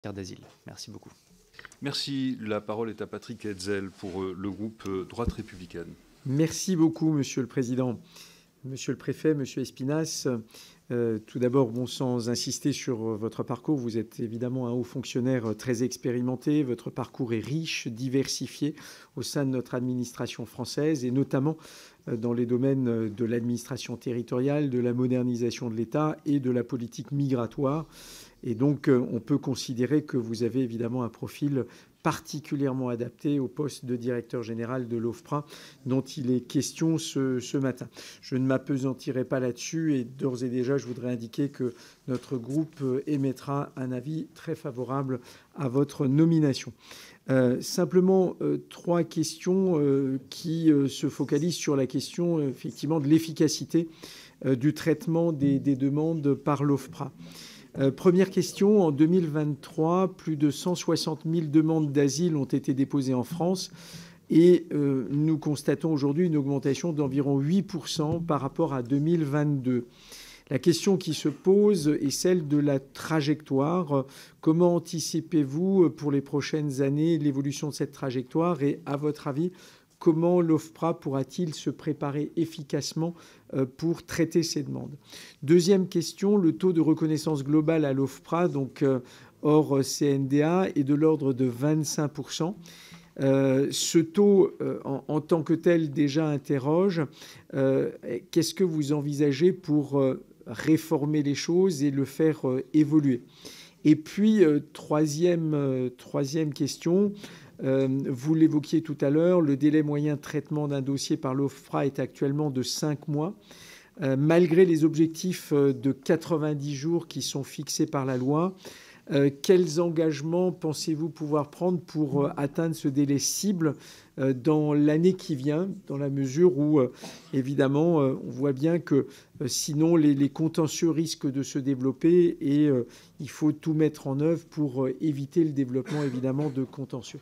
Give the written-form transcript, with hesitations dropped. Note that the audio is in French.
d'asile. Merci beaucoup. Merci. La parole est à Patrick Hetzel pour le groupe Droite républicaine. Merci beaucoup, Monsieur le Président. Monsieur le Préfet, Monsieur Espinasse, tout d'abord, sans insister sur votre parcours, vous êtes évidemment un haut fonctionnaire très expérimenté. Votre parcours est riche, diversifié au sein de notre administration française et notamment dans les domaines de l'administration territoriale, de la modernisation de l'État et de la politique migratoire. Et donc, on peut considérer que vous avez évidemment un profil particulièrement adapté au poste de directeur général de l'OFPRA dont il est question ce matin. Je ne m'appesantirai pas là-dessus et d'ores et déjà, je voudrais indiquer que notre groupe émettra un avis très favorable à votre nomination. Simplement, trois questions qui se focalisent sur la question effectivement de l'efficacité du traitement des demandes par l'OFPRA. Première question, en 2023, plus de 160 000 demandes d'asile ont été déposées en France et nous constatons aujourd'hui une augmentation d'environ 8% par rapport à 2022. La question qui se pose est celle de la trajectoire. Comment anticipez-vous pour les prochaines années l'évolution de cette trajectoire et à votre avis, comment l'OFPRA pourra-t-il se préparer efficacement pour traiter ces demandes? Deuxième question, le taux de reconnaissance globale à l'OFPRA, donc hors CNDA, est de l'ordre de 25%. Ce taux, en tant que tel, déjà interroge. Qu'est-ce que vous envisagez pour réformer les choses et le faire évoluer? Et puis, troisième question, vous l'évoquiez tout à l'heure, le délai moyen de traitement d'un dossier par l'OFPRA est actuellement de 5 mois. Malgré les objectifs de 90 jours qui sont fixés par la loi, quels engagements pensez-vous pouvoir prendre pour atteindre ce délai cible dans l'année qui vient, dans la mesure où, évidemment, on voit bien que sinon les contentieux risquent de se développer et il faut tout mettre en œuvre pour éviter le développement, évidemment, de contentieux.